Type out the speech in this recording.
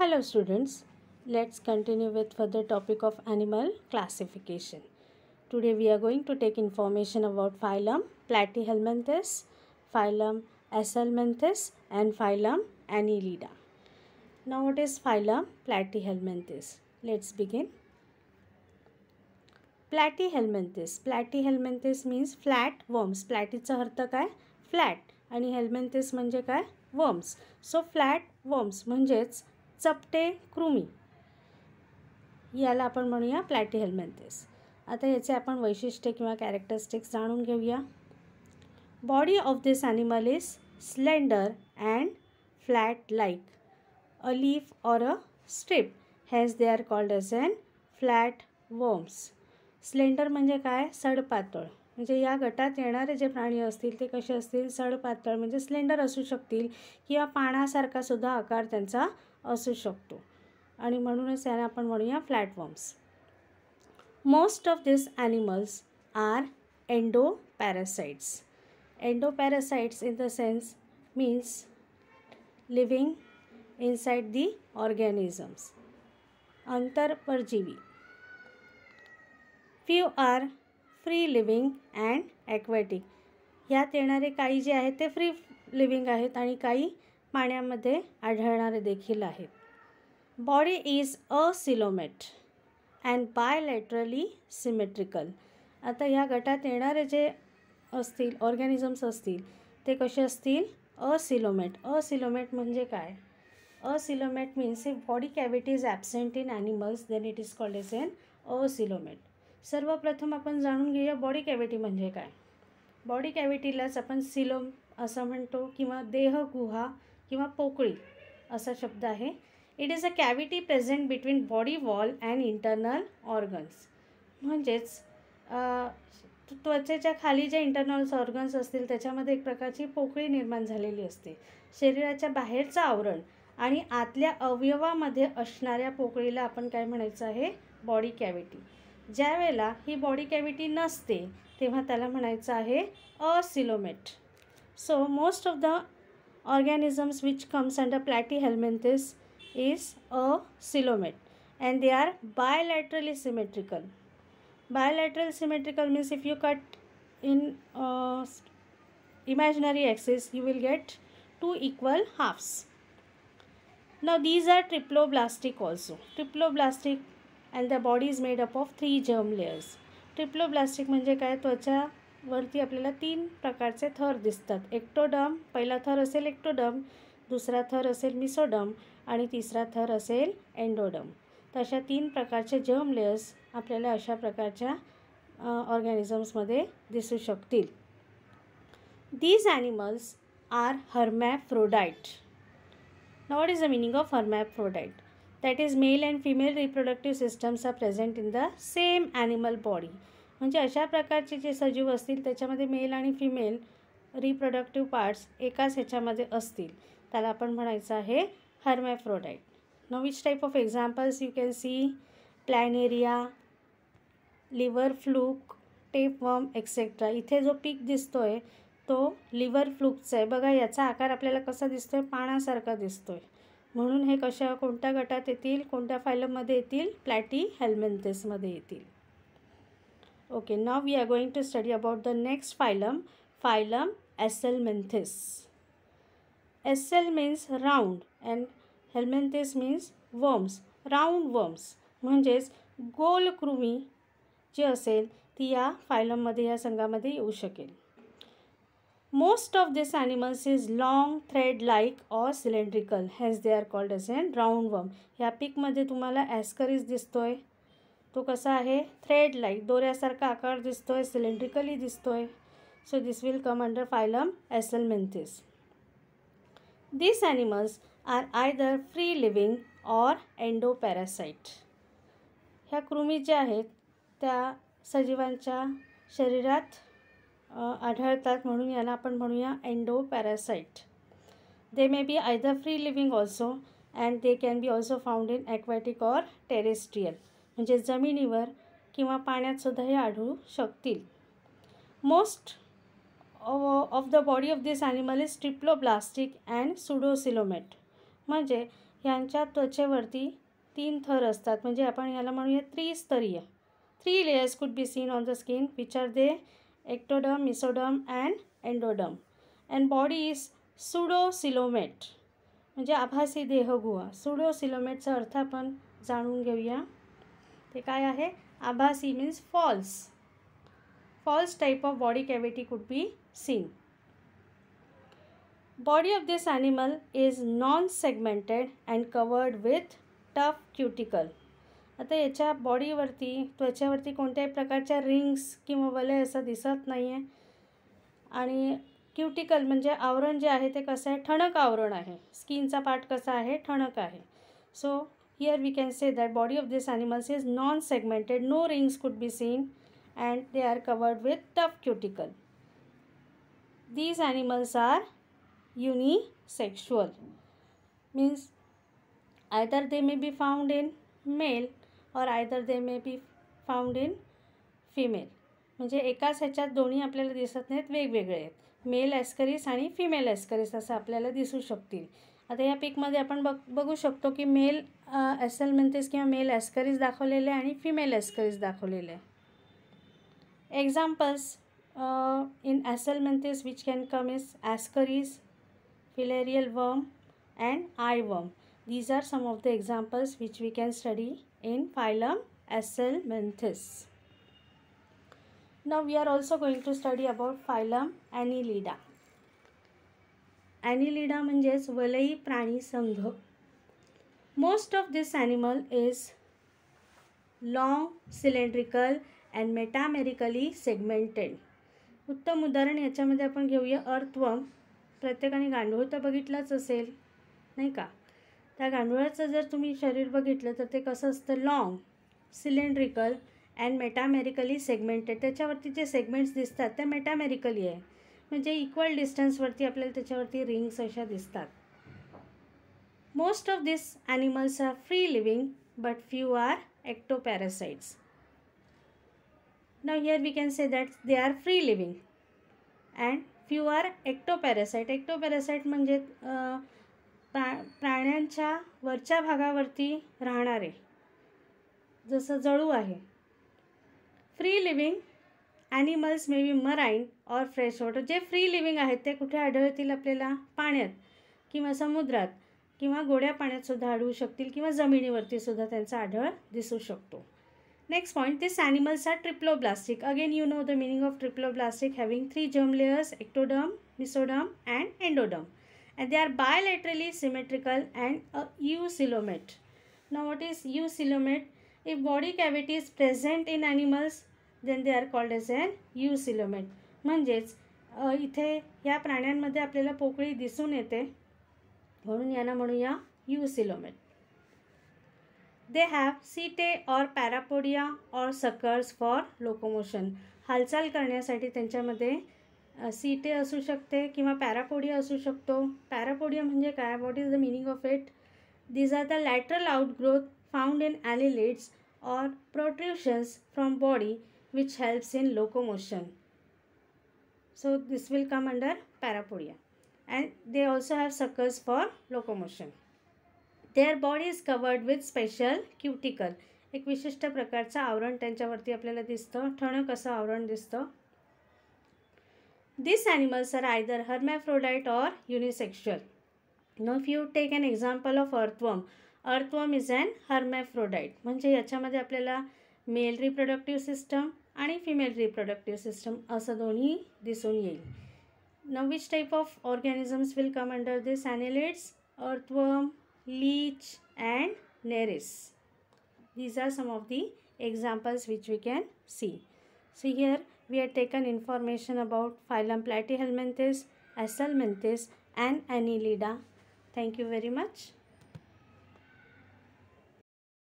Hello students, let's continue with further topic of animal classification. Today we are going to take information about phylum Platyhelminthes, phylum Asalminthes and phylum Annelida. Now what is phylum Platyhelminthes? Let's begin. Platyhelminthes. Platyhelminthes means flat worms. Platyचा अर्थ काय? Flat आणि helminthes म्हणजे काय? Worms. So flat worms म्हणजेच चपटे कृमी याला आपण म्हणूया प्लॅटीहेल्मिंथेस. आता याचे आपण वैशिष्ट्ये किंवा कॅरेक्टरिस्टिक्स जाणून घेऊया. Body of this animal is slender and flat like a leaf or a strip has they are called as N flat worms. Slender म्हणजे काय? सडपातळ. म्हणजे या गटात येणारे जे प्राणी असतील ते कसे असतील? सडपातळ म्हणजे स्लेंडर असू शकतील किंवा पानासारखा सुद्धा आकार त्यांचा असू शकतो आणि म्हणूनच याला आपण म्हणूया flatworms. Most of this animals are endoparasites. Endoparasites in the sense means living inside the organisms. अंतरपरजीवी. Few are free living and aquatic. ह्यात येणारे काही जे आहेत ते फ्री लिव्हिंग आहेत आणि काही पाण्यामध्ये आढळणारे देखील आहेत. Body is acoelomate and bilaterally symmetrical. आता ह्या गटात येणारे जे असतील ऑर्गॅनिझम्स असतील ते कसे असतील? असिलोमेट. असिलोमेट म्हणजे काय? Acoelomate means if body cavity is absent in animals then it is called as an acoelomate. सर्वप्रथम आपण जाणून घेऊया बॉडी कॅव्हिटी म्हणजे काय. बॉडी कॅव्हिटीलाच आपण सिलोम असं म्हणतो किंवा देहगुहा किंवा पोकळी असा शब्द आहे. It is a cavity present between body wall and internal organs. म्हणजेच त्वचेच्या खाली जे इंटरनल ऑर्गन्स असतील त्याच्यामध्ये एक प्रकारची पोकळी निर्माण झालेली असते. शरीराच्या बाहेरचं आवरण आणि आतल्या अवयवामध्ये असणाऱ्या पोकळीला आपण काय म्हणायचं आहे? Body cavity. ज्या वेळेला ही बॉडी कॅव्हिटी नसते तेव्हा त्याला म्हणायचं आहे acoelomate. So most of the organisms which comes under platyhelminthes is asilomate and they are bilaterally symmetrical. Bilateral symmetrical means if you cut in imaginary axis you will get two equal halves. Now these are triploblastic also. Triploblastic and the body is made up of 3 germ layers. Triploblastic म्हणजे काय? त्वचा वरती आपल्याला 3 प्रकारचे थर दिसतात. Ectoderm, पहिला थर असेल एक्टोडर्म, दुसरा थर असेल मिसोडर्म आणि तिसरा थर असेल एंडोडर्म. तर अशा 3 प्रकारचे जर्म लेयर्स आपल्याला अशा प्रकारच्या ऑर्गॅनिझम्समध्ये दिसू शकतील. These animals are hermaphrodite. Now what is the meaning of hermaphrodite? That is male and female reproductive systems are present in the same animal body. म्हणजे अशा प्रकारचे जे सजीव असतील त्याच्यामध्ये मेल आणि फिमेल रिप्रोडक्टिव्ह पार्ट्स एकाच ह्याच्यामध्ये असतील त्याला आपण म्हणायचं आहे hermaphrodite. Now which type of examples you can see? Planaria, liver fluke, tapeworm etcetera. इथे जो पीक दिसतो आहे तो लिव्हर फ्लूकचा आहे. बघा याचा आकार आपल्याला कसा दिसतो आहे? पानासारखा दिसतो आहे. म्हणून हे कोणत्या गटात येतील? कोणत्या फायलममध्ये येतील? प्लॅटीहेल्मिंथेसमध्ये येतील. Okay, now we are going to study about the next phylum, phylum Asalminthes. Asal means round and helminthes means worms. Round worms म्हणजेच गोल कृमी जी असेल ती या फायलममध्ये या संघामध्ये येऊ शकेल. Most of these animals is long thread like or cylindrical as they are called as an round worm. या पिकमध्ये तुम्हाला ॲस्करिस दिसतोय. तो कसा आहे? थ्रेड लाईक, दोऱ्यासारखा आकार दिसतोय, सिलेंड्रिकली दिसतोय. So this will come under phylum Aschelminthes. This animals are either free living or endoparasite. ह्या कृमी ज्या आहेत त्या सजीवांच्या शरीरात आढळतात म्हणून याला आपण म्हणूया endoparasite. They may be either free living also and they can be also found in aquatic or terrestrial. म्हणजे जमिनीवर किंवा पाण्यातसुद्धा हे आढळू शकतील. Most of the body of this animal is triploblastic and pseudocoelomate. म्हणजे ह्यांच्या त्वचेवरती 3 थर असतात, म्हणजे आपण याला म्हणूया त्रिस्तरीय. 3 layers could be seen on the skin, which are they? Ectoderm, mesoderm and endoderm. And body is pseudocoelomate, म्हणजे आभासी देहगुहा. Pseudocoelomateचा अर्थ आपण जाणून घेऊया. ते काय आहे? आभासी means false. False type of body cavity could be seen. Body of this animal is non-segmented and covered with tough cuticle. आता याच्या बॉडीवरती त्वचेवरती कोणत्याही प्रकारच्या रिंग्स किंवा वलय असं दिसत नाही आहे. आणि क्युटिकल म्हणजे आवरण जे आहे ते कसं आहे? ठणक आवरण आहे. स्किनचा पार्ट कसा आहे? ठणक आहे. So here we can say that body of this animals is non segmented, no rings could be seen and they are covered with tough cuticle. These animals are unisexual, means either they may be found in male or either they may be found in female. म्हणजे एकाच ह्याच्यात दोन्ही आपल्याला दिसत नाहीत, वेगवेगळे आहेत. Mail ॲस्करीस आणि फिमेल ॲस्करीस असं आपल्याला दिसू शकतील. आता या पिकमध्ये आपण बघू शकतो की मेल ॲसेलमेंथिस किंवा मेल ॲस्करीस दाखवलेले आणि फिमेल ॲस्करीस दाखवलेले आहे. Examples in Acelmenthes which can come is ascaris, filarial worm and eyeworm. These are some of the examples which we can study in phylum Acelmenthes. Now we are also going to study about phylum Annelida. Annelida म्हणजेच वलयी प्राणी संघ. Most of this animal is long, cylindrical and metamerically segmented. उत्तम उदाहरण याच्यामध्ये आपण घेऊया earthworm. प्रत्येकाने गांडूळ तर बघितलंच असेल, नाही का? त्या गांडुळाचं जर तुम्ही शरीर बघितलं तर ते कसं असतं? Long, cylindrical and metamerically segmented. त्याच्यावरती जे सेगमेंट्स दिसतात ते मेटामेरिकली आहे, म्हणजे इक्वल डिस्टन्सवरती आपल्याला त्याच्यावरती रिंग्स अशा दिसतात. Most of this animals are free living but few are ectoparacites. Now here we can say that they are free living and few are ectoparasite. Ectoparasite म्हणजे प्राण्यांच्या वरच्या भागावरती राहणारे, जसं जळू आहे. Free living animals may be marine or fresh water. जे free living आहेत ते कुठे आढळतील आपल्याला? पाण्यात किंवा समुद्रात किंवा गोड्या पाण्यातसुद्धा आढळू शकतील किंवा जमिनीवरती सुद्धा त्यांचा आढळ दिसू शकतो. Next point, these animals are triploblastic. Again, you know the meaning of triploblastic, having 3 germ layers: ectoderm, mesoderm and endoderm. And they are bilaterally symmetrical and a eucoelomate. Now, what is eucoelomate? If body cavity is present in animals, then they are called as an eucoelomate. म्हणजेच इथे या प्राण्यांमध्ये आपल्याला पोकळी दिसून येते, म्हणून यांना म्हणूया eucoelomate. They have setae or parapodia or suckers for locomotion. हालचाल करण्यासाठी त्यांच्यामध्ये सीटे असू शकते किंवा पॅरापोडिया असू शकतो. पॅरापोडिया म्हणजे काय? What is the meaning of it? These are the lateral outgrowth found in annelids or protrusions from body which helps in locomotion. So this will come under parapodia, and they also have suckers for locomotion. Their body is covered with special cuticle. एक विशिष्ट प्रकारचं आवरण त्यांच्यावरती आपल्याला दिसतं, ठणक असं आवरण दिसतं. These animals are either hermaphrodite or unisexual. Now if you take an example of earthworm, earthworm is an hermaphrodite. म्हणजे याच्यामध्ये आपल्याला मेल रिप्रोडक्टिव्ह सिस्टम आणि फिमेल रिप्रोडक्टिव्ह सिस्टम असं दोन्ही दिसून येईल. Now which type of organisms will come under this annelids? Earthworm, leech and nereis. These are some of the examples which we can see. So here we have taken information about phylum Platyhelminthes, Acelmenthes and Annelida. Thank you very much.